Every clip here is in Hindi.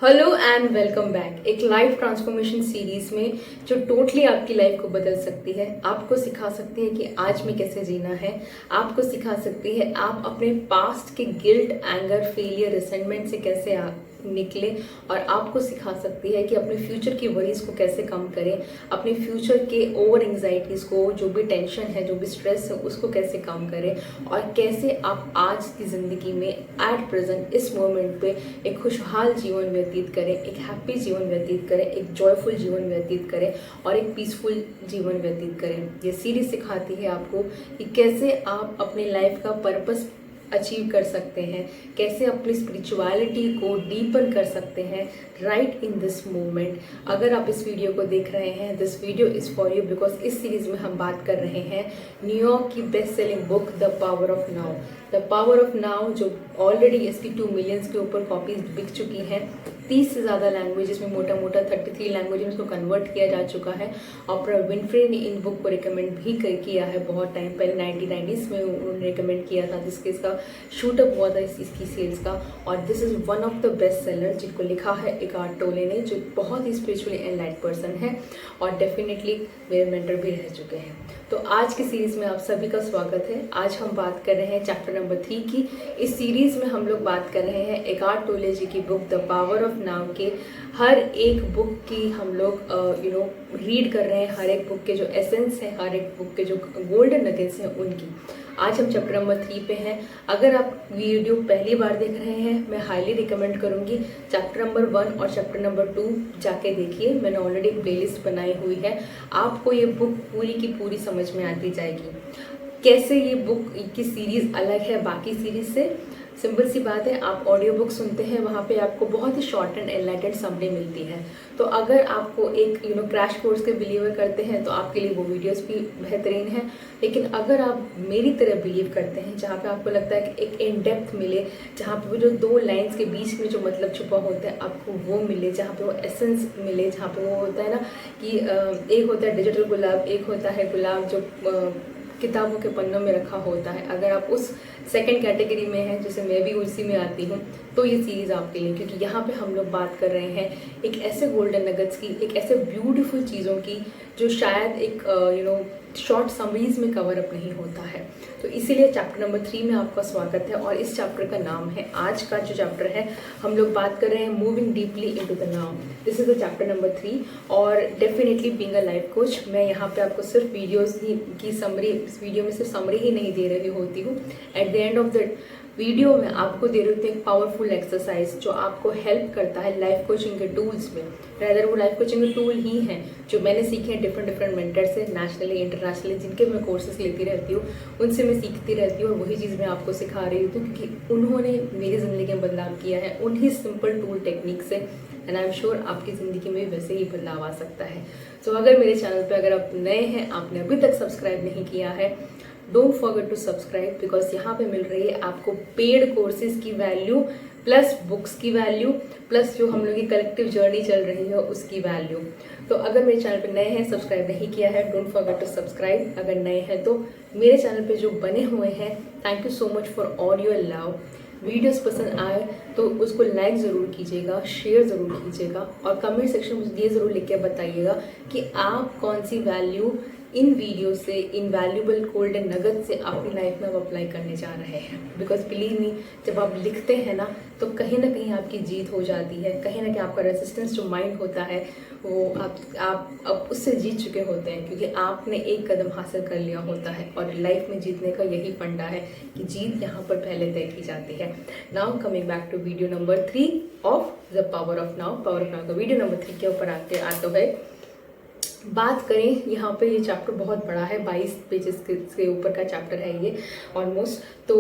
Hello and welcome back. एक लाइफ ट्रांसफॉर्मेशन सीरीज में जो टोटली आपकी लाइफ को बदल सकती है, आपको सिखा सकती है कि आज में कैसे जीना है, आपको सिखा सकती है आप अपने पास्ट के गिल्ट, एंगर, फेलियर, रिसेंटमेंट से कैसे निकले, और आपको सिखा सकती है कि अपने फ्यूचर की वरीज को कैसे कम करें, अपने फ्यूचर के ओवर एंग्जाइटीज को, जो भी टेंशन है, जो भी स्ट्रेस है, उसको कैसे कम करें, और कैसे आप आज की ज़िंदगी में एट प्रेजेंट इस मोमेंट पे एक खुशहाल जीवन व्यतीत करें, एक हैप्पी जीवन व्यतीत करें, एक जॉयफुल जीवन व्यतीत करें और एक पीसफुल जीवन व्यतीत करें। ये सीरीज सिखाती है आपको कि कैसे आप अपनी लाइफ का पर्पस अचीव कर सकते हैं, कैसे अपनी स्पिरिचुअलिटी को डीपन कर सकते हैं राइट इन दिस मोमेंट। अगर आप इस वीडियो को देख रहे हैं, this video is for you, because इस सीरीज में हम बात कर रहे हैं न्यूयॉर्क की best selling book the Power of now. The Power of now जो ऑलरेडी इसकी 2 मिलियंस के ऊपर कॉपीज बिक चुकी हैं, 30 से ज़्यादा लैंग्वेजेस में, मोटा मोटा 33 लैंग्वेज में इसको कन्वर्ट किया जा चुका है। ऑप्रा विनफ्रे ने इन बुक को रिकमेंड भी किया है बहुत टाइम पहले, 1990s में उन्होंने रिकमेंड किया था, जिसके इसका शूटअप हुआ था इसकी सेल्स का। और this is one of the best seller जिनको लिखा है एकार्ट टोले ने, जो बहुत ही स्पिरिचुअली एनलाइट पर्सन है और डेफिनेटली मेरे मेंटर भी रह चुके हैं। तो आज की सीरीज़ में आप सभी का स्वागत है। आज हम बात कर रहे हैं चैप्टर नंबर 3 की। इस सीरीज़ में हम लोग बात कर रहे हैं एकार्ट टोले जी की book the Power of now के हर एक बुक की हम लोग रीड कर रहे हैं, हर एक बुक के जो एसेंस हैं, हर एक बुक के जो गोल्डन नगेट्स हैं उनकी। आज हम चैप्टर नंबर 3 पे हैं। अगर आप वीडियो पहली बार देख रहे हैं, मैं हाईली रिकमेंड करूंगी चैप्टर नंबर 1 और चैप्टर नंबर 2 जाके देखिए। मैंने ऑलरेडी एक प्लेलिस्ट बनाई हुई है, आपको ये बुक पूरी की पूरी समझ में आती जाएगी। कैसे ये बुक की सीरीज़ अलग है बाकी सीरीज़ से, सिंपल सी बात है, आप ऑडियो बुक सुनते हैं, वहाँ पे आपको बहुत ही शॉर्ट एंड एनलाइटेड समरी मिलती है। तो अगर आपको एक क्रैश कोर्स के बिलीवर करते हैं तो आपके लिए वो वीडियोस भी बेहतरीन है। लेकिन अगर आप मेरी तरह बिलीव करते हैं, जहाँ पे आपको लगता है कि एक इन डेप्थ मिले, जहाँ पे वो जो 2 लाइन्स के बीच में जो मतलब छुपा होता है आपको वो मिले, जहाँ पे वो एसेंस मिले, जहाँ पे वो होता है ना कि एक होता है डिजिटल गुलाब, एक होता है गुलाब जो किताबों के पन्नों में रखा होता है। अगर आप उस सेकंड कैटेगरी में हैं, जैसे मैं भी उसी में आती हूँ, तो ये सीरीज़ आपके लिए, क्योंकि यहाँ पे हम लोग बात कर रहे हैं एक ऐसे गोल्डन नगट्स की, एक ऐसे ब्यूटीफुल चीज़ों की जो शायद एक शॉर्ट समरीज में कवर अप नहीं होता है। तो इसीलिए चैप्टर नंबर 3 में आपका स्वागत है। और इस चैप्टर का नाम है, आज का जो चैप्टर है हम लोग बात कर रहे हैं moving deeply into the now. This is the chapter number 3। और definitely being a life coach, मैं यहाँ पे आपको सिर्फ वीडियोस की समरी, इस वीडियो में सिर्फ समरी ही नहीं दे रही होती हूँ। At the end of the video में आपको दे रही होती है एक पावरफुल एक्सरसाइज जो आपको हेल्प करता है लाइफ कोचिंग के टूल्स में। रेदर वो लाइफ कोचिंग के टूल ही हैं जो मैंने सीखे हैं डिफरेंट मेंटर से, नेशनली इंटरनेशनली, जिनके मैं कोर्सेज लेती रहती हूँ, उनसे मैं सीखती रहती हूँ और वही चीज़ मैं आपको सिखा रही हूँ, क्योंकि उन्होंने मेरी ज़िंदगी में बदलाव किया है उन्हीं सिंपल टूल टेक्निक से। एंड आई एम श्योर आपकी ज़िंदगी में वैसे ही बदलाव आ सकता है। सो अगर मेरे चैनल पर अगर आप नए हैं, आपने अभी तक सब्सक्राइब नहीं किया है, don't forget to subscribe, because यहाँ पे मिल रही है आपको पेड कोर्सेज की वैल्यू, प्लस बुक्स की वैल्यू, प्लस जो हम लोग की कलेक्टिव जर्नी चल रही है उसकी वैल्यू। तो अगर मेरे चैनल पे नए हैं, सब्सक्राइब नहीं किया है, डोंट फॉरगेट टू सब्सक्राइब। अगर नए हैं तो मेरे चैनल पे जो बने हुए हैं, thank you so much for all your love. Videos पसंद आए तो उसको लाइक ज़रूर कीजिएगा, शेयर ज़रूर कीजिएगा और कमेंट सेक्शन में ये ज़रूर लिख के बताइएगा कि आप कौन सी वैल्यू इन वीडियो से, इन वैल्यूबल गोल्डन नगट से अपनी लाइफ में आप अप्लाई करने जा रहे हैं। बिकॉज बिलीव मी, जब आप लिखते हैं ना तो कहीं ना कहीं आपकी जीत हो जाती है, कहीं ना कहीं आपका रेजिस्टेंस जो माइंड होता है वो आप उससे जीत चुके होते हैं, क्योंकि आपने एक कदम हासिल कर लिया होता है। और लाइफ में जीतने का यही फंडा है कि जीत यहाँ पर पहले तय की जाती है। Now coming back to video number 3 of The Power of Now. Power of Now का वीडियो नंबर 3 के ऊपर आता है। बात करें, यहाँ पे ये चैप्टर बहुत बड़ा है, 22 पेजेस के ऊपर का चैप्टर है ये ऑलमोस्ट। तो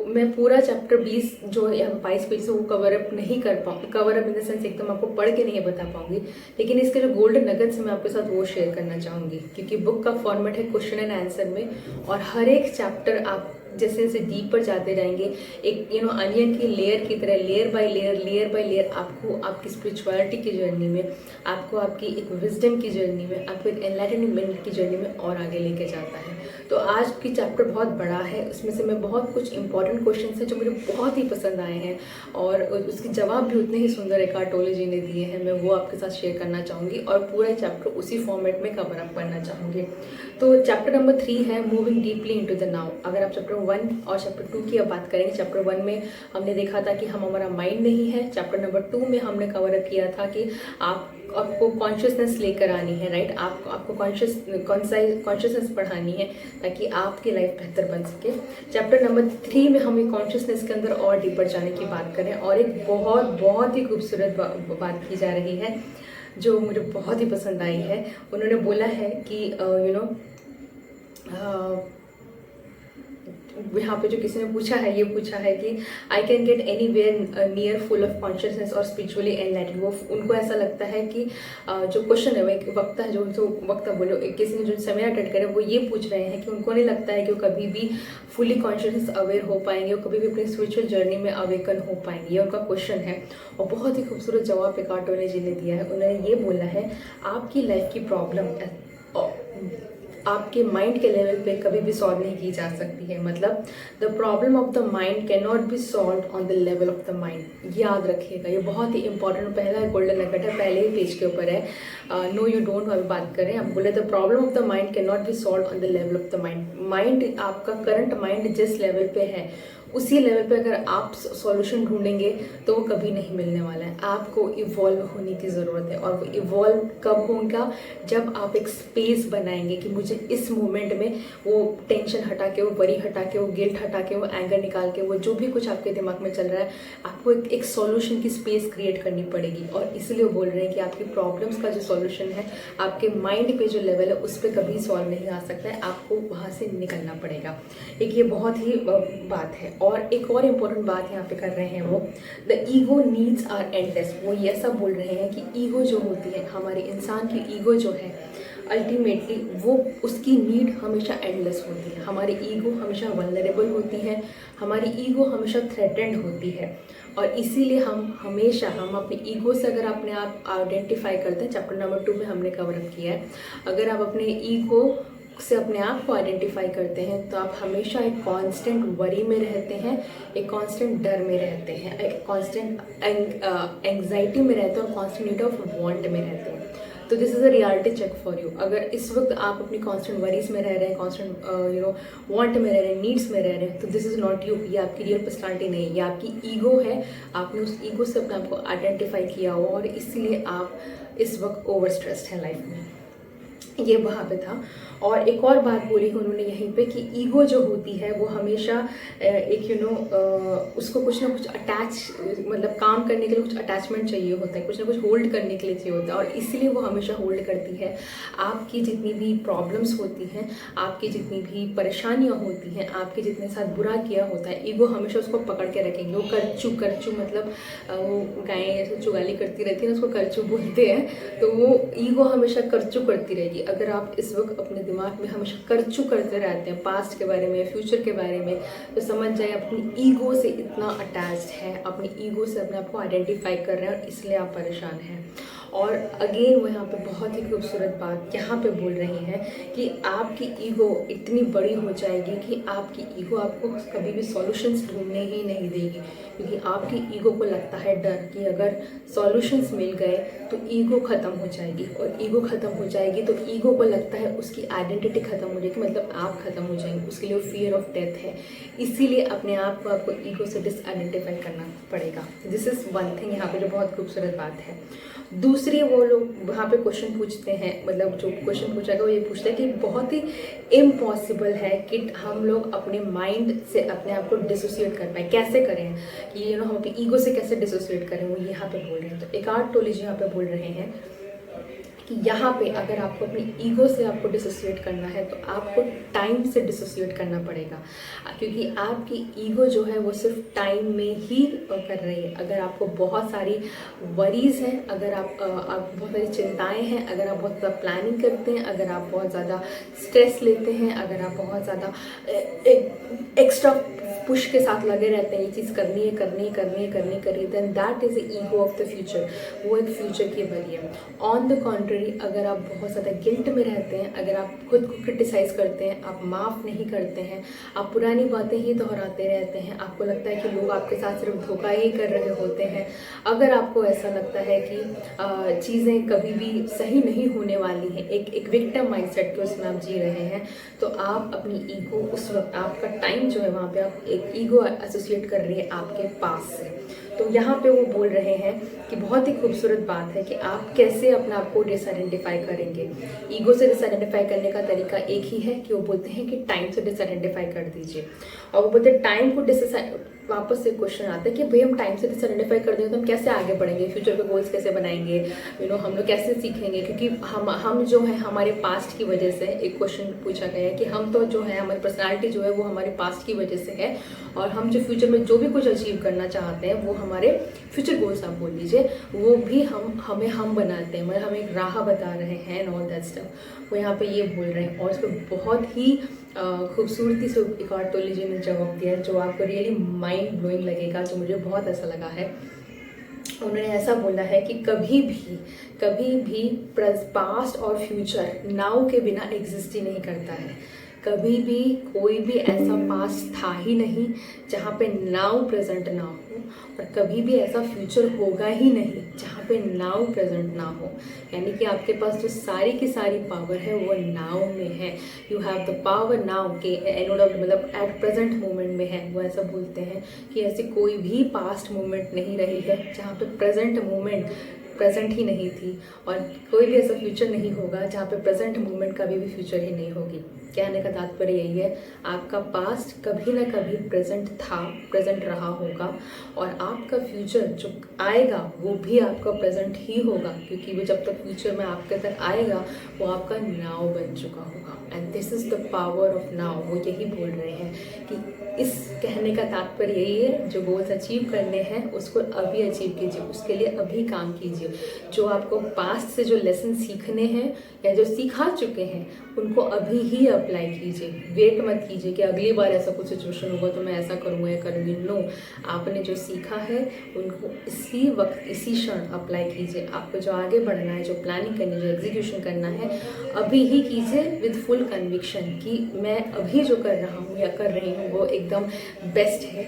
मैं पूरा चैप्टर 20 जो यहाँ 22 पेज से वो कवर अप नहीं कर पाऊँ, cover up in the sense एकदम आपको पढ़ के नहीं बता पाऊंगी, लेकिन इसके जो गोल्डन नगट्स मैं आपके साथ वो शेयर करना चाहूँगी, क्योंकि बुक का फॉर्मेट है क्वेश्चन एंड आंसर में, और हर एक चैप्टर आप जैसे जैसे डीपर जाते रहेंगे, एक अनियन की लेयर की तरह लेयर बाय लेयर आपको आपकी स्पिरिचुअलिटी की जर्नी में, आपको आपकी एक विजडम की जर्नी में, आपको एक एनलाइटनमेंट की जर्नी में और आगे लेके जाता है। तो आज की चैप्टर बहुत बड़ा है, उसमें से मैं बहुत कुछ इंपॉर्टेंट क्वेश्चन हैं जो मुझे बहुत ही पसंद आए हैं और उसके जवाब भी उतने ही सुंदर एकार्ट टोले जी ने दिए हैं, मैं वो आपके साथ शेयर करना चाहूँगी और पूरा चैप्टर उसी फॉर्मेट में कवर अप करना चाहूँगी। तो चैप्टर नंबर 3 है moving deeply into the now. अगर आप चैप्टर 1 और चैप्टर 2 की अब बात करेंगे, चैप्टर 1 में हमने देखा था कि हम हमारा माइंड नहीं है, चैप्टर नंबर 2 में हमने कवर अप किया था कि आपको कॉन्शियसनेस लेकर आनी है, राइट। आपको कॉन्शियसनेस बढ़ानी है ताकि आपकी लाइफ बेहतर बन सके। चैप्टर नंबर 3 में हम एक कॉन्शियसनेस के अंदर और डीपर जाने की बात करें और एक बहुत ही खूबसूरत बात की जा रही है जो मुझे बहुत ही पसंद आई है। उन्होंने बोला है कि यहाँ पे जो किसी ने पूछा है, ये पूछा है कि I can get anywhere near full of consciousness और स्पिरिचुअली एनलाइटेड। वो उनको ऐसा लगता है कि जो क्वेश्चन है वो एक वक्ता है, जो वक्ता बोलो किसी ने जो सेमिनार अटेंड करे वो ये पूछ रहे हैं कि उनको नहीं लगता है कि वो कभी भी फुली कॉन्शियसनेस अवेयर हो पाएंगे, वो कभी भी अपनी स्पिरिचुअल जर्नी में अवेकन हो पाएंगे, ये उनका क्वेश्चन है। और बहुत ही खूबसूरत जवाब एकार्ट टोले जी ने दिया है। उन्होंने ये बोला है आपकी लाइफ की प्रॉब्लम आपके माइंड के लेवल पे कभी भी सॉल्व नहीं की जा सकती है। मतलब the problem of the mind can not be solve on the level of the mind. याद रखिएगा, ये बहुत ही इंपॉर्टेंट पहला गोल्डन नगेट है, पहले ही पेज के ऊपर है। नो यू डोंट अभी बात करें, हम बोले the problem of the mind can not be solve on the level of the mind. Mind, आपका करंट माइंड जिस लेवल पे है उसी लेवल पे अगर आप सॉल्यूशन ढूंढेंगे तो वो कभी नहीं मिलने वाला है। आपको इवॉल्व होने की ज़रूरत है और वो इवॉल्व कब होगा, जब आप एक स्पेस बनाएंगे कि मुझे इस मोमेंट में वो टेंशन हटा के, वो वरी हटा के, वो गिल्ट हटा के, वो एंगर निकाल के, वो जो भी कुछ आपके दिमाग में चल रहा है, आपको एक सॉल्यूशन की स्पेस क्रिएट करनी पड़ेगी। और इसलिए वो बोल रहे हैं कि आपकी प्रॉब्लम्स का जो सॉल्यूशन है आपके माइंड पे जो लेवल है उस पर कभी सॉल्व नहीं आ सकता है, आपको वहाँ से निकलना पड़ेगा। एक ये बहुत ही बात है। और एक और इम्पोर्टेंट बात यहाँ पे कर रहे हैं वो, the ego needs are endless. वो ये ऐसा बोल रहे हैं कि ईगो जो होती है, हमारे इंसान की ईगो जो है, अल्टीमेटली वो उसकी नीड हमेशा एंडलेस होती है। हमारी ईगो हमेशा वल्नरेबल होती है, हमारी ईगो हमेशा थ्रेटेंड होती है और इसीलिए हम अपनी ईगो से अगर अपने आप आइडेंटिफाई करते हैं, चैप्टर नंबर 2 में हमने कवर अप किया है, अगर आप अपने ईगो से अपने आप को आइडेंटिफाई करते हैं तो आप हमेशा एक कांस्टेंट वरी में रहते हैं, एक कांस्टेंट डर में रहते हैं, एक कांस्टेंट एंग्जाइटी में रहते हैं और कांस्टेंट नीड ऑफ वांट में रहते हैं। तो this is a reality check for you. अगर इस वक्त आप अपनी कांस्टेंट वरीज में रह रहे हैं, कांस्टेंट वांट में रह रहे हैं, नीड्स में रह रहे हैं, तो दिस इज़ नॉट यू। ये आपकी रियल पर्सनालिटी नहीं है, ये आपकी ईगो है। आपने उस ईगो से अपने आप को आइडेंटिफाई किया हो और इसलिए आप इस वक्त ओवर स्ट्रेस्ड हैं लाइफ में। ये वहाँ पे था। और एक और बात बोली उन्होंने यहीं पे कि ईगो जो होती है वो हमेशा एक उसको कुछ ना कुछ अटैच, मतलब काम करने के लिए कुछ अटैचमेंट चाहिए होता है, कुछ ना कुछ होल्ड करने के लिए चाहिए होता है और इसलिए वो हमेशा होल्ड करती है। आपकी जितनी भी प्रॉब्लम्स होती हैं, आपकी जितनी भी परेशानियाँ होती हैं, आपके जितने साथ बुरा किया होता है, ईगो हमेशा उसको पकड़ के रखेंगे। वो करचू मतलब वो गायें ऐसे चुगाली करती रहती है ना, उसको करचू बोलते हैं, तो वो ईगो हमेशा करचू करती रहेगी। अगर आप इस वक्त अपने दिमाग में हमेशा करचू करते रहते हैं पास्ट के बारे में, फ्यूचर के बारे में, तो समझ जाए अपनी ईगो से इतना अटैच्ड है, अपनी ईगो से अपने आप को आइडेंटिफाई कर रहे हैं और इसलिए आप परेशान हैं। और अगेन वो यहाँ पे बहुत ही खूबसूरत बात यहाँ पे बोल रही है कि आपकी ईगो इतनी बड़ी हो जाएगी कि आपकी ईगो आपको कभी भी सॉल्यूशंस ढूंढने ही नहीं देगी, क्योंकि आपकी ईगो को लगता है डर कि अगर सॉल्यूशंस मिल गए तो ईगो ख़त्म हो जाएगी और ईगो ख़त्म हो जाएगी तो ईगो को लगता है उसकी आइडेंटिटी ख़त्म हो जाएगी, मतलब आप ख़त्म हो जाएंगे। उसके लिए फियर ऑफ डेथ है, इसीलिए अपने आप को आपको ईगो से डिसआइडेंटिफाई करना पड़ेगा। दिस इज़ वन थिंग यहाँ पे जो बहुत खूबसूरत बात है। दूसरी, वो लोग वहाँ पे क्वेश्चन पूछते हैं, मतलब जो क्वेश्चन पूछा गया वो ये पूछता है कि बहुत ही इम्पॉसिबल है कि हम लोग अपने माइंड से अपने आप को डिसोसिएट कर पाए। कैसे करें कि हम अपनी ईगो से कैसे डिसोसिएट करें, वो यहाँ पे बोल रहे हैं। तो एकार्ट टोले जी यहाँ पे बोल रहे हैं कि कि यहाँ पे अगर आपको अपनी ईगो से आपको डिसोसिएट करना है तो आपको टाइम से डिसोसिएट करना पड़ेगा, क्योंकि आपकी ईगो जो है वो सिर्फ टाइम में ही कर रही है। अगर आपको बहुत सारी वरीज हैं, अगर आप बहुत सारी चिंताएं हैं, अगर आप बहुत ज़्यादा प्लानिंग करते हैं, अगर आप बहुत ज़्यादा स्ट्रेस लेते हैं, अगर आप बहुत ज़्यादा एक्स्ट्रा पुश के साथ लगे रहते हैं, ये चीज़ करनी है, then that is the ego of the future. वो एक फ्यूचर की वरी है। ऑन द कॉन्ट्ररी, अगर आप बहुत ज़्यादा गिल्ट में रहते हैं, अगर आप खुद को क्रिटिसाइज़ करते हैं, आप माफ़ नहीं करते हैं, आप पुरानी बातें ही दोहराते रहते हैं, आपको लगता है कि लोग आपके साथ सिर्फ धोखा ही कर रहे होते हैं, अगर आपको ऐसा लगता है कि चीज़ें कभी भी सही नहीं होने वाली हैं, एक विक्टिम माइंडसेट के उसमें आप जी रहे हैं, तो आप अपनी ईगो, उस वक्त आपका टाइम जो है वहाँ पे आप एक ईगो एसोसिएट कर रही है आपके पास से। तो यहाँ पे वो बोल रहे हैं कि बहुत ही खूबसूरत बात है कि आप कैसे अपने आप को डिसआइडेंटिफाई करेंगे। ईगो से डिसआइडेंटिफाई करने का तरीका एक ही है कि वो बोलते हैं कि टाइम से डिसआइडेंटिफाई कर दीजिए। और वो बोलते हैं टाइम को वापस से क्वेश्चन आता है कि भाई हम टाइम से डिसआइडेंटिफाई कर देंगे तो हम कैसे आगे बढ़ेंगे, फ्यूचर के गोल्स कैसे बनाएंगे, हम लोग कैसे सीखेंगे, क्योंकि हम जो है हमारे पास्ट की वजह से, एक क्वेश्चन पूछा गया है कि हम तो जो है हमारी पर्सनालिटी जो है वो हमारे पास्ट की वजह से है, और हम जो फ्यूचर में जो भी कुछ अचीव करना चाहते हैं वो हमारे फ्यूचर गोल्स आप बोल लीजिए, वो भी हम बनाते हैं, मतलब हमें एक राह बता रहे हैं एंड ऑल दैट स्टफ। वो यहाँ पे ये बोल रहे हैं और इस पर बहुत ही खूबसूरती से एक ऑर्थोलॉजी जी ने जवाब दिया जो आपको रियली माइंड ब्लोइंग लगेगा, जो मुझे बहुत ऐसा लगा है। उन्होंने ऐसा बोला है कि कभी भी पास्ट और फ्यूचर नाउ के बिना एग्जिस्ट ही नहीं करता है। कभी भी कोई भी ऐसा पास्ट था ही नहीं जहाँ पे नाउ प्रेजेंट ना हो, और कभी भी ऐसा फ्यूचर होगा ही नहीं जहाँ पे नाउ प्रेजेंट ना हो। यानी कि आपके पास जो सारी की सारी पावर है वो नाउ में है। You have the power now के मतलब एट प्रेजेंट मोमेंट में है। वो ऐसा बोलते हैं कि ऐसी कोई भी पास्ट मोमेंट नहीं रही है जहाँ पे प्रेजेंट मोमेंट प्रेजेंट ही नहीं थी, और कोई भी ऐसा फ्यूचर नहीं होगा जहाँ पे प्रेजेंट मोमेंट कभी भी फ्यूचर ही नहीं होगी। कहने का तात्पर्य यही है, आपका पास्ट कभी ना कभी प्रेजेंट रहा होगा, और आपका फ्यूचर जो आएगा वो भी आपका प्रेजेंट ही होगा, क्योंकि वो जब तक फ्यूचर में आपके तक आएगा वो आपका नाउ बन चुका होगा। And this is the Power of now. वो यही बोल रहे हैं कि इस कहने का तात्पर्य यही है, जो गोल्स अचीव करने हैं उसको अभी अचीव कीजिए, उसके लिए अभी काम कीजिए। जो आपको पास्ट से जो लेसन सीखने हैं या जो सिखा चुके हैं उनको अभी ही अप्लाई कीजिए। वेट मत कीजिए कि अगली बार ऐसा कुछ सिचुएशन होगा तो मैं ऐसा करूँगा या करूँगी। नो, आपने जो सीखा है उनको इसी वक्त इसी क्षण अप्लाई कीजिए। आपको जो आगे बढ़ना है, जो प्लानिंग करनी है, जो एग्जीक्यूशन करना है, अभी ही कीजिए विद फुल कन्विक्शन कि मैं अभी जो कर रहा हूँ या कर रही हूँ वो एकदम बेस्ट है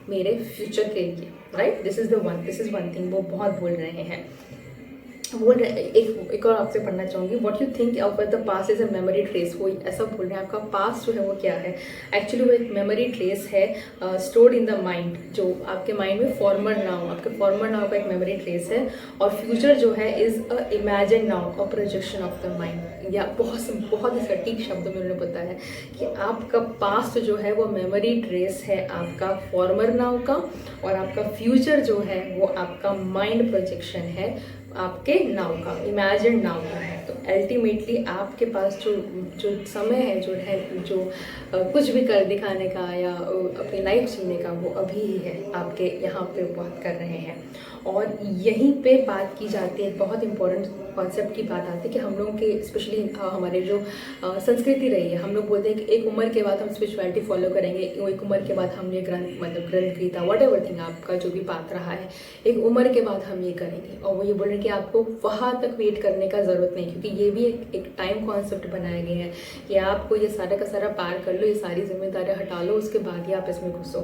मेरे फ्यूचर के लिए। Right, this is one thing वो बहुत बोल रहे हैं। एक और आपसे पढ़ना चाहूँगी, what you think of the past is a memory trace. वो ऐसा बोल रहे हैं आपका पास्ट जो है वो क्या है। एक्चुअली वो एक मेमोरी ट्रेस है स्टोर्ड इन द माइंड, जो आपके माइंड में फॉर्मर नाउ, आपके फॉर्मर नाउ का एक मेमोरी ट्रेस है। और फ्यूचर जो है is a imagine now, a projection of the mind. या बहुत ही सटीक शब्द में उन्होंने बताया है कि आपका पास्ट जो है वो मेमोरी ट्रेस है आपका फॉर्मर नाउ का, और आपका फ्यूचर जो है वो आपका माइंड प्रोजेक्शन है आपके नाउ का, इमेजिन नाउ का है। तो अल्टीमेटली आपके पास जो समय है, जो कुछ भी कर दिखाने का या अपनी लाइफ जीने का, वो अभी ही है। आपके यहाँ पे बात कर रहे हैं, और यहीं पे बात की जाती है, बहुत इंपॉर्टेंट कॉन्सेप्ट की बात आती है कि हम लोगों के स्पेशली हमारे जो संस्कृति रही है, हम लोग बोलते हैं कि एक उम्र के बाद हम स्पिरिचुअलिटी फॉलो करेंगे, एक उम्र के बाद हम ये ग्रंथ गीता वट एवर थिंग आपका जो भी बात रहा है, एक उम्र के बाद हम ये करेंगे। और वो ये बोल रहे हैं कि आपको वहाँ तक वेट करने का ज़रूरत नहीं, क्योंकि ये भी एक टाइम कॉन्सेप्ट बनाया गया है कि आपको ये सारा का सारा पार कर लो, ये सारी जिम्मेदारियाँ हटा लो, उसके बाद ही आप इसमें घुसो।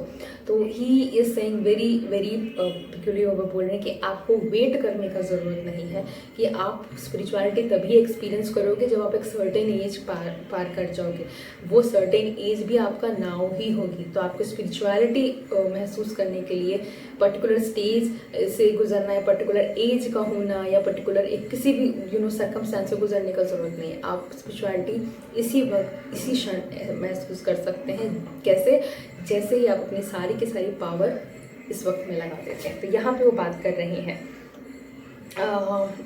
तो he is saying very peculiar, वो बोल रहे हैं कि आपको वेट करने का ज़रूरत नहीं है, कि आप स्पिरिचुअलिटी तभी एक्सपीरियंस करोगे जब आप एक सर्टेन एज पार कर जाओगे। वो सर्टेन एज भी आपका नाउ ही होगी। तो आपको स्पिरिचुअलिटी महसूस करने के लिए पर्टिकुलर स्टेज से गुजरना है, पर्टिकुलर एज का होना, या पर्टिकुलर एक किसी भी सर्कमस्टेंस से गुजरने का ज़रूरत नहीं है। आप स्पिरिचुअलिटी इसी वक्त इसी क्षण महसूस कर सकते हैं। कैसे? जैसे ही आप अपनी सारी की सारी पावर इस वक्त में लगा देते हैं। तो यहाँ पे वो बात कर रहे हैं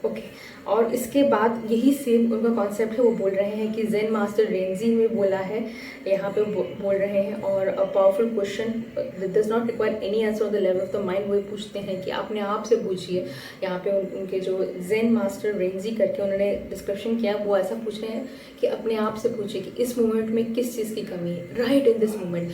ओके। और इसके बाद यही सेम उनका कॉन्सेप्ट है, वो बोल रहे हैं कि जेन मास्टर रेंजी में बोला है, यहाँ पे बोल रहे हैं। और a powerful question does not require any answer on the level of the mind, वो पूछते हैं कि अपने आप से पूछिए। यहाँ पे उनके जो जेन मास्टर रेंजी करके उन्होंने डिस्क्रिप्शन किया, वो ऐसा पूछ रहे हैं कि अपने आप से पूछिए कि इस मोमेंट में किस चीज़ की कमी है, राइट इन दिस मोमेंट।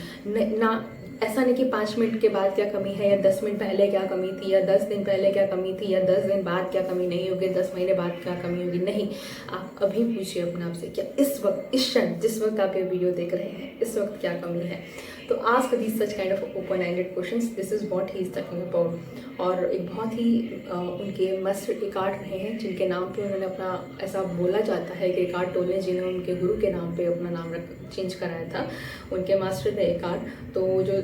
ना ऐसा नहीं कि 5 मिनट के बाद क्या कमी है, या 10 मिनट पहले क्या कमी थी, या 10 दिन पहले क्या कमी थी, या 10 दिन बाद क्या कमी नहीं होगी, 10 महीने बाद क्या कमी होगी। नहीं, आप अभी पूछिए अपने आप से, क्या इस वक्त, इस क्षण, जिस वक्त आप ये वीडियो देख रहे हैं, इस वक्त क्या कमी है। तो ask these such kind of open ended questions, this is what he is talking about. और एक बहुत ही उनके मस्त एकार्ट रहे हैं, जिनके नाम पे उन्होंने अपना, ऐसा बोला जाता है कि एकार्ट टोले जिन्होंने उनके गुरु के नाम पे अपना नाम चेंज कराया था, उनके मास्टर थे एकार्ट। तो जो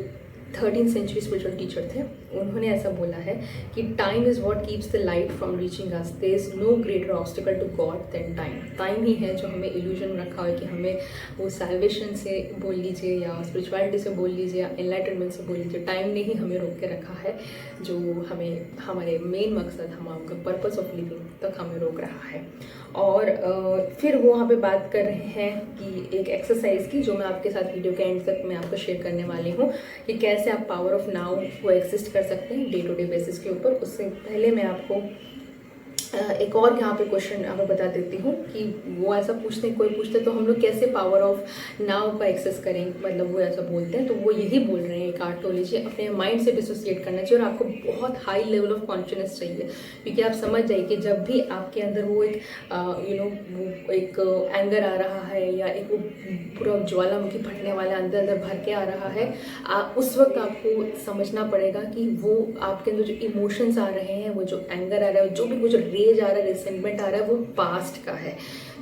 13th सेंचुरी स्पिरिचुअल टीचर थे, उन्होंने ऐसा बोला है कि time is what keeps the light from reaching us, there is no greater obstacle to God than time. Time ही है जो हमें इल्यूजन रखा है कि हमें वो सैल्वेशन से बोल लीजिए, या स्पिरिचुअलिटी से बोल लीजिए, या एनलाइटनमेंट से बोल लीजिए, टाइम ने ही हमें रोक के रखा है, जो हमें हमारे मेन मकसद, हमारा पर्पस ऑफ लिविंग तक हमें रोक रहा है। और फिर वो वहाँ पे बात कर रहे हैं कि एक एक्सरसाइज की, जो मैं आपके साथ वीडियो के एंड तक मैं आपको शेयर करने वाली हूँ, कि कैसे आप पावर ऑफ नाउ को एक्सिस्ट कर सकते हैं डे टू डे बेसिस के ऊपर। उससे पहले मैं आपको एक और यहाँ पे क्वेश्चन आपको बता देती हूँ कि वो ऐसा पूछते, कोई पूछते तो हम लोग कैसे पावर ऑफ नाउ का एक्सेस करें, मतलब वो ऐसा बोलते हैं। तो वो यही बोल रहे हैं, एक आर्ट टोले जी, अपने माइंड से डिसोसिएट करना चाहिए, और आपको बहुत हाई लेवल ऑफ कॉन्शियसनेस चाहिए। क्योंकि आप समझ जाइए कि जब भी आपके अंदर वो एक वो एक एंगर आ रहा है, या एक वो पूरा ज्वालामुखी फटने वाला अंदर अंदर भर के आ रहा है, उस वक्त आपको समझना पड़ेगा कि वो आपके अंदर जो इमोशंस आ रहे हैं, वो जो एंगर आ रहा है, जो भी वो जो रेज आ रहा है, रिसेंटमेंट आ रहा है, वो पास्ट का है।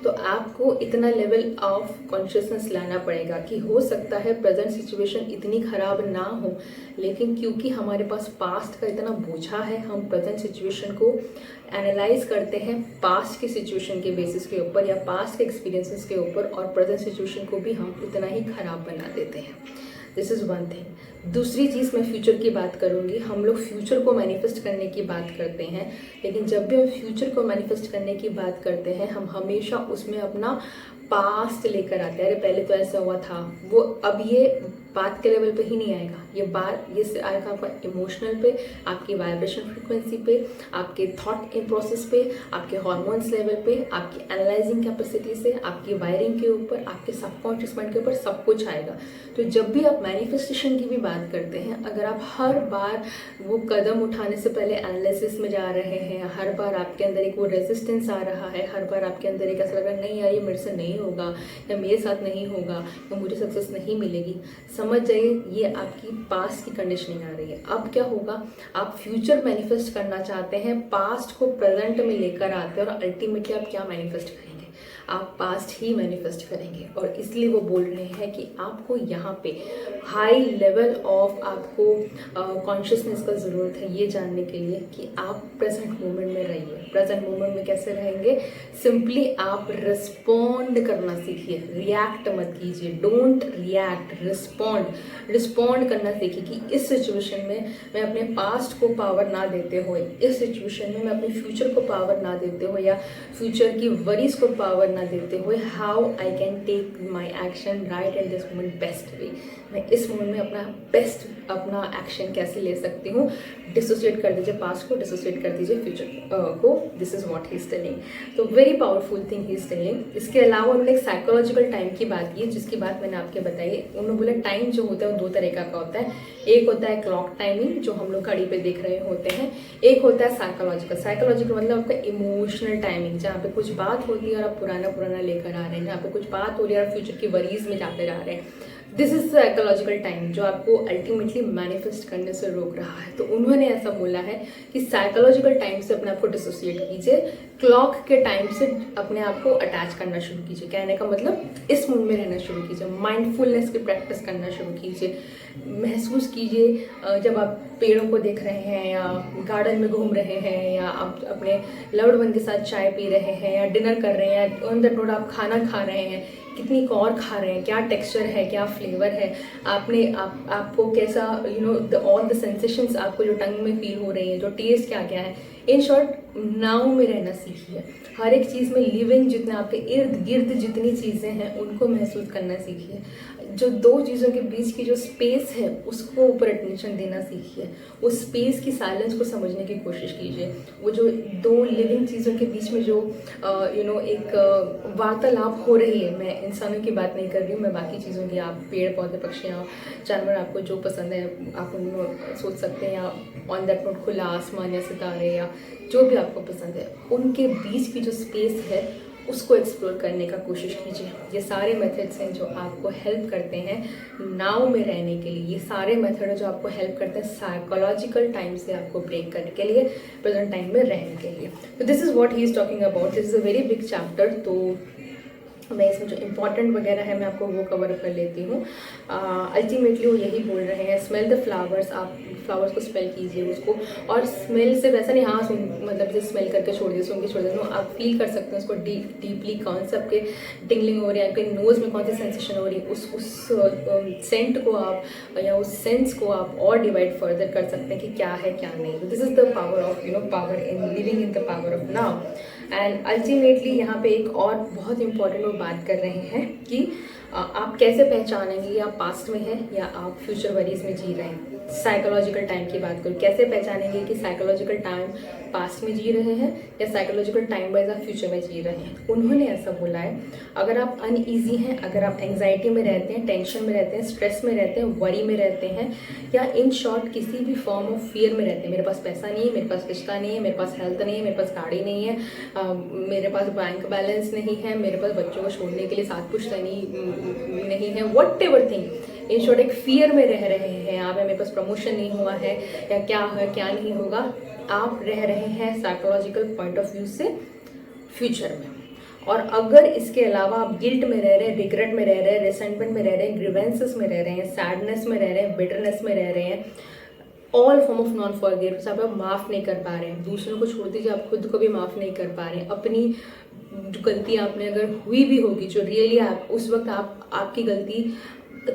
तो आपको इतना लेवल ऑफ कॉन्शियसनेस लाना पड़ेगा कि हो सकता है प्रेजेंट सिचुएशन इतनी खराब ना हो, लेकिन क्योंकि हमारे पास पास्ट का इतना बोझा है, हम प्रेजेंट सिचुएशन को एनालाइज करते हैं पास्ट के सिचुएशन के बेसिस के ऊपर, या पास्ट के एक्सपीरियंसेस के ऊपर, और प्रेजेंट सिचुएशन को भी हम उतना ही खराब बना देते हैं। This is one thing. दूसरी चीज़, मैं फ्यूचर की बात करूँगी। हम लोग फ्यूचर को मैनिफेस्ट करने की बात करते हैं, लेकिन जब भी हम फ्यूचर को मैनिफेस्ट करने की बात करते हैं, हम हमेशा उसमें अपना पास्ट लेकर आते हैं। अरे पहले तो ऐसा हुआ था, वो अब ये बात के लेवल पे ही नहीं आएगा, ये आएगा आपका इमोशनल पे, आपकी वाइब्रेशन फ्रिक्वेंसी पे, आपके थॉट प्रोसेस पे, आपके हार्मोन्स लेवल पे, आपकी एनालाइजिंग कैपेसिटी से, आपकी वायरिंग के ऊपर, आपके सबकॉन्शियस माइंड के ऊपर सब कुछ आएगा। तो जब भी आप मैनिफेस्टेशन की भी बात करते हैं, अगर आप हर बार वो कदम उठाने से पहले एनालिसिस में जा रहे हैं, हर बार आपके अंदर एक वो रेजिस्टेंस आ रहा है, हर बार आपके अंदर एक ऐसा लग रहा है नहीं यार ये मेरे से नहीं होगा, या मेरे साथ नहीं होगा, या मुझे सक्सेस नहीं मिलेगी, समझ जाइए ये आपकी पास्ट की कंडीशनिंग आ रही है। अब क्या होगा, आप फ्यूचर मैनिफेस्ट करना चाहते हैं, पास्ट को प्रेजेंट में लेकर आते हैं, और अल्टीमेटली आप क्या मैनिफेस्ट करेंगे, आप पास्ट ही मैनिफेस्ट करेंगे। और इसलिए वो बोल रहे हैं कि आपको यहाँ पे हाई लेवल ऑफ आपको कॉन्शियसनेस का ज़रूरत है, ये जानने के लिए कि आप प्रेजेंट मोमेंट में रहिए। प्रेजेंट मोमेंट में कैसे रहेंगे, सिंपली आप रिस्पॉन्ड करना सीखिए, रिएक्ट मत कीजिए, डोंट रिएक्ट, रिस्पॉन्ड करना सीखिए कि इस सिचुएशन में मैं अपने पास्ट को पावर ना देते हुए, इस सिचुएशन में मैं अपने फ्यूचर को पावर ना देते हुए, या फ्यूचर की वरीज को पावर ना देते हुए, how I can take my action right at this moment best way, मैं इस मोमेंट में अपना बेस्ट अपना एक्शन कैसे ले सकती हूँ। डिसोसिएट कर दीजिए पास्ट को, डिसोसिएट कर दीजिए फ्यूचर को। This is what he is telling. तो very powerful thing he is telling. इसके अलावा उन्होंने एक साइकोलॉजिकल टाइम की बात की, जिसकी बात मैंने आपके बताई। उन्होंने बोला टाइम जो होता है वो 2 तरह का होता है। एक होता है क्लॉक टाइमिंग, जो हम लोग घड़ी पे देख रहे होते हैं। एक होता है साइकोलॉजिकल मतलब आपका इमोशनल टाइमिंग, जहाँ पे कुछ बात होती है और आप पुराना लेकर आ रहे हैं, जहाँ पे कुछ बात हो रही है और फ्यूचर की वरीज में जाते जा रहे हैं। दिस इज साइकोलॉजिकल टाइम, जो आपको अल्टीमेटली मैनिफेस्ट करने से रोक रहा है। तो उन्होंने ऐसा बोला है कि साइकोलॉजिकल टाइम से अपने आप को डिसोसिएट कीजिए, क्लॉक के टाइम से अपने आप को अटैच करना शुरू कीजिए। कहने का मतलब इस मूड में रहना शुरू कीजिए, माइंडफुलनेस की प्रैक्टिस करना शुरू कीजिए। महसूस कीजिए जब आप पेड़ों को देख रहे हैं, या गार्डन में घूम रहे हैं, या आप अपने लव्ड वन के साथ चाय पी रहे हैं, या डिनर कर रहे हैं, या ऑन द नोट आप खाना खा रहे हैं, कितनी कौर खा रहे हैं, क्या टेक्सचर है, क्या फ्लेवर है, आपको कैसा ऑल द सेंसेशंस आपको जो टंग में फील हो रही है, जो टेस्ट क्या क्या है, इन शॉर्ट, नाउ में रहना सीखिए। हर एक चीज़ में लिविंग, जितने आपके इर्द गिर्द जितनी चीज़ें हैं उनको महसूस करना सीखिए। जो दो चीज़ों के बीच की जो स्पेस है उसको ऊपर अटेंशन देना सीखिए। उस स्पेस की साइलेंस को समझने की कोशिश कीजिए। वो जो दो लिविंग चीज़ों के बीच में जो एक वार्तालाप हो रही है, मैं इंसानों की बात नहीं कर रही हूँ, मैं बाकी चीज़ों की, आप पेड़ पौधे पक्षियाँ जानवर, आपको जो पसंद है आप उनको सोच सकते हैं, या ऑन दैट नोट खुला आसमान या सितारे या जो भी आपको पसंद है, उनके बीच की जो स्पेस है उसको एक्सप्लोर करने का कोशिश कीजिए। ये सारे मेथड्स हैं जो आपको हेल्प करते हैं नाव में रहने के लिए। ये सारे मेथड हैं जो आपको हेल्प करते हैं साइकोलॉजिकल टाइम से आपको ब्रेक करने के लिए, प्रेजेंट टाइम में रहने के लिए। तो this is what he is talking about. This is a very big chapter. तो मैं इसमें जो इम्पॉर्टेंट वगैरह है मैं आपको वो कवर कर लेती हूँ। अल्टीमेटली वो यही बोल रहे हैं, स्मेल द फ्लावर्स। आप फ्लावर्स को स्मेल कीजिए उसको, और स्मेल से वैसा नहीं हाँ मतलब जैसे स्मेल करके छोड़ दिए, सुन के छोड़ दिए, आप फील कर सकते हैं उसको डीपली, कौन से आपके टिंगलिंग हो रही है, आपके नोज़ में कौन सी सेंसेशन हो रही है, उस सेंट को आप या उस सेंस को आप और डिवाइड फर्दर कर सकते हैं कि क्या है क्या नहीं। This is the Power of power in living in the Power of now. And ultimately यहाँ पे एक और बहुत इंपॉर्टेंट वो बात कर रहे हैं कि आप कैसे पहचानेंगे कि आप पास्ट में हैं या आप फ्यूचर वरीज में जी रहे हैं। साइकोलॉजिकल टाइम की बात करूँ, कैसे पहचानेंगे कि साइकोलॉजिकल टाइम पास्ट में जी रहे हैं या साइकोलॉजिकल टाइम वाइज आप फ्यूचर में जी रहे हैं। उन्होंने ऐसा बोला है, अगर आप अनईजी हैं, अगर आप एंग्जाइटी में रहते हैं, टेंशन में रहते हैं, स्ट्रेस में रहते हैं, वरी में रहते हैं, या इन शॉर्ट किसी भी फॉर्म ऑफ फियर में रहते हैं, मेरे पास पैसा नहीं है, मेरे पास रिश्ता नहीं है, मेरे पास हेल्थ नहीं है, मेरे पास गाड़ी नहीं है, मेरे पास बैंक बैलेंस नहीं है, मेरे पास बच्चों को छोड़ने के लिए साथ कुछ नहीं है, what ever thing, in short एक फियर में रह रहे हैं आप, मेरे पास प्रमोशन नहीं हुआ है या क्या है क्या नहीं होगा, आप रह रहे हैं साइकोलॉजिकल पॉइंट ऑफ व्यू से फ्यूचर में। और अगर इसके अलावा आप गिल्ट में रह रहे हैं, रिग्रेट में रह रहे हैं, रिसेंटमेंट में रह रहे हैं, ग्रीवेंसेस में रह रहे हैं, सैडनेस में रह रहे हैं, बिटरनेस में रह रहे हैं, all form of non forgiveness, आप माफ़ नहीं कर पा रहे हैं, दूसरों को छोड़ दीजिए, आप खुद को भी माफ़ नहीं कर पा रहे हैं, अपनी जो गलती आपने अगर हुई भी होगी, जो रियली आप उस वक्त आपकी गलती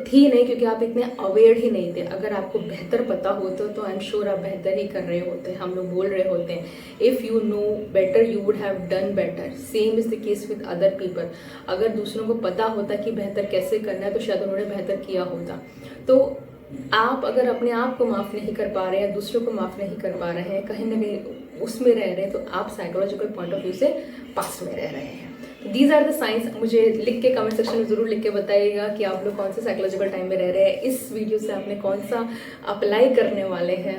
थी नहीं, क्योंकि आप इतने अवेयर ही नहीं थे। अगर आपको बेहतर पता होता तो आई एम श्योर आप बेहतर ही कर रहे होते। हम लोग बोल रहे होते हैं, if you know better you would have done better. Same is the case with other people. अगर दूसरों को पता होता कि बेहतर कैसे करना है तो शायद उन्होंने बेहतर किया होता। तो आप अगर अपने आप को माफ़ नहीं कर पा रहे हैं, दूसरों को माफ़ नहीं कर पा रहे हैं, कहीं ना कहीं उसमें रह रहे हैं, तो आप साइकोलॉजिकल पॉइंट ऑफ व्यू से पास्ट में रह रहे हैं। These are the science. मुझे लिख के कमेंट सेक्शन में ज़रूर लिख के बताइएगा कि आप लोग कौन से साइकोलॉजिकल टाइम में रह रहे हैं। इस वीडियो से आपने कौन सा अप्लाई करने वाले हैं,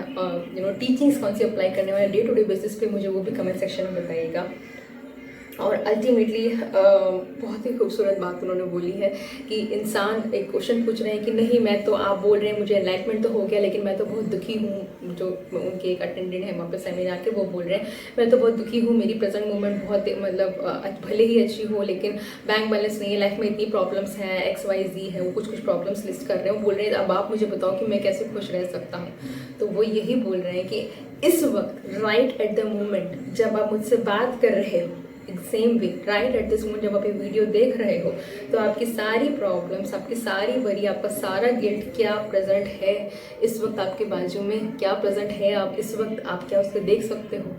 टीचिंग्स कौन सी अप्लाई करने वाले डे टू डे बेसिस पे, मुझे वो भी कमेंट सेक्शन में बताइएगा। और अल्टीमेटली बहुत ही खूबसूरत बात उन्होंने बोली है कि इंसान एक क्वेश्चन पूछ रहे हैं कि नहीं, मैं तो, आप बोल रहे हैं मुझे एनलाइटमेंट तो हो गया, लेकिन मैं तो बहुत दुखी हूँ। जो उनके एक अटेंडेंट है वहाँ पे सेमिनार के, वो बोल रहे हैं मैं तो बहुत दुखी हूँ, मेरी प्रेजेंट मोमेंट बहुत मतलब भले ही अच्छी हो, लेकिन बैंक बैलेंस नहीं है, लाइफ में इतनी प्रॉब्लम्स हैं, XYZ है, वो कुछ प्रॉब्लम्स लिस्ट कर रहे हैं। वो बोल रहे हैं अब आप मुझे बताओ कि मैं कैसे खुश रह सकता हूँ। तो वो यही बोल रहे हैं कि इस वक्त राइट एट द मोमेंट जब आप मुझसे बात कर रहे हो, same way right at this moment जब आप ये वीडियो देख रहे हो, तो आपकी सारी प्रॉब्लम्स, आपकी सारी वरी, आपका सारा गिल्ट क्या प्रेजेंट है इस वक्त आपके बाजू में, क्या प्रेजेंट है आप इस वक्त, आप क्या उसको देख सकते हो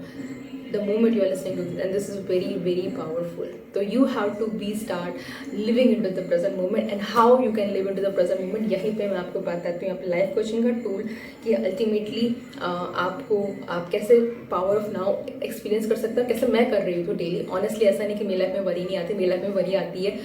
the moment you are listening to this, and this is very very powerful. So you have to be start living into the present moment, and how you can live into the present moment, यहीं पे मैं आपको बताती हूँ यहाँ पे लाइफ कोचिंग का टूल कि अल्टीमेटली आप कैसे पावर ऑफ नाउ एक्सपीरियंस कर सकते हो, कैसे मैं कर रही हूँ। तो डेली ऑनेस्टली ऐसा नहीं कि मेरी लाइफ में वरी नहीं आती, मेरी लाइफ में वरी आती है,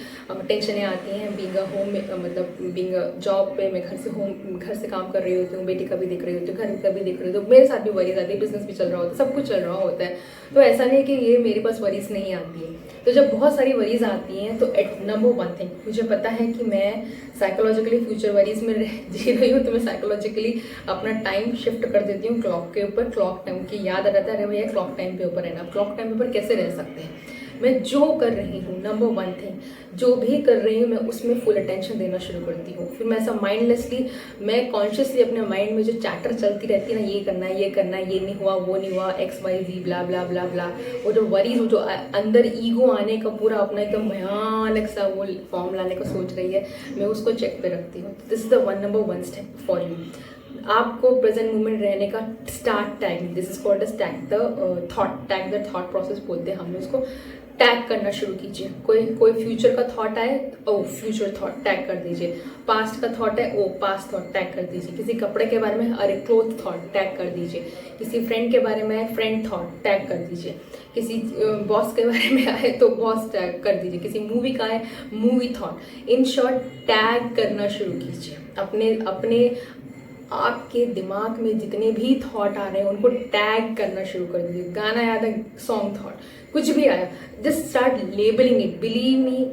टेंशनें आती हैं। बीइंग अ होम, मतलब बीइंग अ जॉब पे, मैं घर से काम कर रही होती हूँ, बेटी का भी देख रही होती हूँ, घर का भी देख रही होती हूँ, मेरे साथ भी वरीज आती है, बिजनेस भी चल रहा होता है, सब कुछ चल रहा होता है। तो ऐसा नहीं कि ये मेरे पास वरीज नहीं आती है। तो जब बहुत सारी वरीज आती हैं तो नंबर वन थिंग, मुझे पता है कि मैं साइकोलॉजिकली फ्यूचर वरीज में जी रही हूँ, तो मैं साइकोलॉजिकली अपना टाइम शिफ्ट कर देती हूँ क्लॉक के ऊपर। क्लॉक टाइम की याद आ जाता है, अरे भैया क्लॉक टाइम पे ऊपर रहना। क्लॉक टाइम पे ऊपर कैसे रह सकते हैं? मैं जो कर रही हूँ, नंबर वन थिंग, जो भी कर रही हूँ मैं उसमें फुल अटेंशन देना शुरू करती हूँ। फिर मैं ऐसा माइंडलेसली, मैं कॉन्शियसली अपने माइंड में जो चैटर चलती रहती है ना, ये करना है, ये करना है, ये नहीं हुआ, वो नहीं हुआ, XYZ ब्ला ब्ला ब्ला ब्ला, वो जो वरीज, वो जो अंदर ईगो आने का पूरा अपना एकदम भयानक सा वो फॉर्म लाने का सोच रही है, मैं उसको चेक पे रखती हूँ। This is the number one step for you. आपको प्रेजेंट मोमेंट रहने का start tag, this is called as tag the thought, tag the thought process बोलते हैं हम उसको। टैग करना शुरू कीजिए। कोई फ्यूचर का थॉट आए, ओ फ्यूचर थॉट टैग कर दीजिए। पास्ट का थॉट है, ओ पास्ट थॉट टैग कर दीजिए। किसी कपड़े के बारे में, अरे क्लोथ थॉट टैग कर दीजिए। किसी फ्रेंड के बारे में है, फ्रेंड थॉट टैग कर दीजिए। किसी बॉस के बारे में आए तो बॉस टैग कर दीजिए। किसी मूवी का है, movie thought. In short tag करना शुरू कीजिए। अपने आपके दिमाग में जितने भी थॉट आ रहे हैं उनको टैग करना शुरू कर दीजिए। गाना याद है, सॉन्ग थॉट, कुछ भी आया, just start labelling it. Believe me,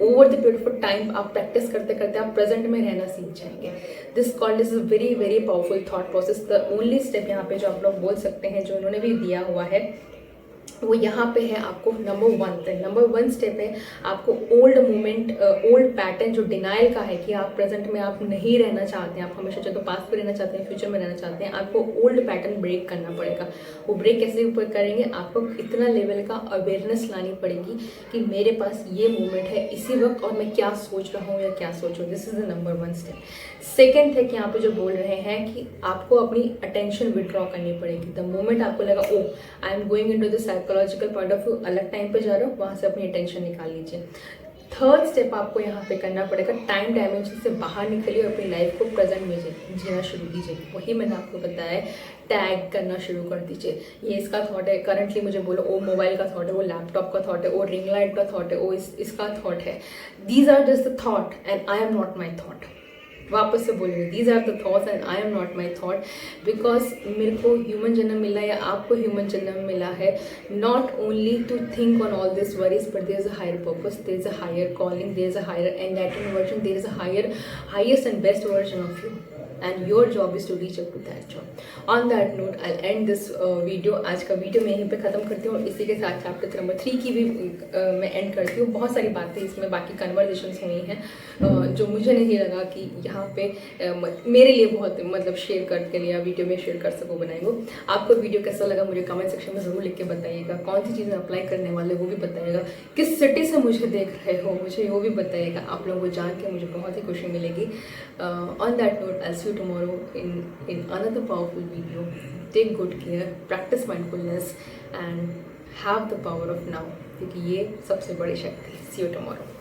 over the period of time आप प्रैक्टिस करते करते आप प्रेजेंट में रहना सीख जाएंगे। This called is a very very powerful thought process. The only step यहाँ पे जो आप लोग बोल सकते हैं, जो इन्होंने भी दिया हुआ है, वो यहाँ पे है आपको नंबर वन स्टेप है आपको ओल्ड मोमेंट, ओल्ड पैटर्न जो डिनाइल का है कि आप प्रेजेंट में आप नहीं रहना चाहते हैं, आप हमेशा चाहे तो पास्ट में रहना चाहते हैं, फ्यूचर में रहना चाहते हैं, आपको ओल्ड पैटर्न ब्रेक करना पड़ेगा। वो ब्रेक कैसे ऊपर करेंगे, आपको इतना लेवल का अवेयरनेस लानी पड़ेगी कि मेरे पास ये मोमेंट है इसी वक्त और मैं क्या सोच रहा हूँ या क्या सोच रहा हूँ। This is the number one step. Second है कि यहाँ पे जो बोल रहे हैं कि आपको अपनी अटेंशन विड्रॉ करनी पड़ेगी। द मोमेंट आपको लगा oh I am going into the psychological point of view, अलग टाइम पे जा रहे हो, वहां से अपनी अटेंशन निकाल लीजिए। थर्ड स्टेप आपको यहाँ पे करना पड़ेगा, टाइम डायमेंशन से बाहर निकलिए और अपनी लाइफ को प्रेजेंट में जीना शुरू कीजिए। वही मैंने आपको बताया, टैग करना शुरू कर दीजिए। ये इसका थॉट है, करंटली मुझे बोलो ओ मोबाइल का थॉट है, वो लैपटॉप का थॉट है, वो रिंग लाइट का थॉट है, वो इसका थॉट है। These are just the thought and I am not my thought. वापस से बोलेंगे, these are the thoughts and I am not my thought. Because मेरे को ह्यूमन जन्म मिला या आपको ह्यूमन जन्म मिला है not only to think on all this worries, but there is a higher purpose, there is a higher calling, there is a higher enlightened version, there is a highest and best version of you, and your job is to reach up to that job. On that note, I'll end this video. आज का वीडियो मैं यहीं पे ख़त्म करती हूँ और इसी के साथ चैप्टर नंबर 3 की भी मैं एंड करती हूँ। बहुत सारी बातें इसमें बाकी कन्वर्सेशंस हुई हैं जो मुझे नहीं लगा कि यहाँ पे मेरे लिए बहुत मतलब शेयर करके लिया वीडियो में शेयर कर सको बनाएंगे। आपको वीडियो कैसा लगा मुझे कमेंट सेक्शन में ज़रूर लिख के बताइएगा। कौन सी चीज़ें अप्लाई करने वाले वो भी बताइएगा। किस सिटी से मुझे देख रहे हो मुझे वो भी बताइएगा। आप लोगों को जान के मुझे बहुत ही खुशी मिलेगी। On that note, I see you tomorrow in another powerful video. Take good care, practice mindfulness and have the power of now, क्योंकि ये सबसे बड़ी शक्ति है। See you tomorrow.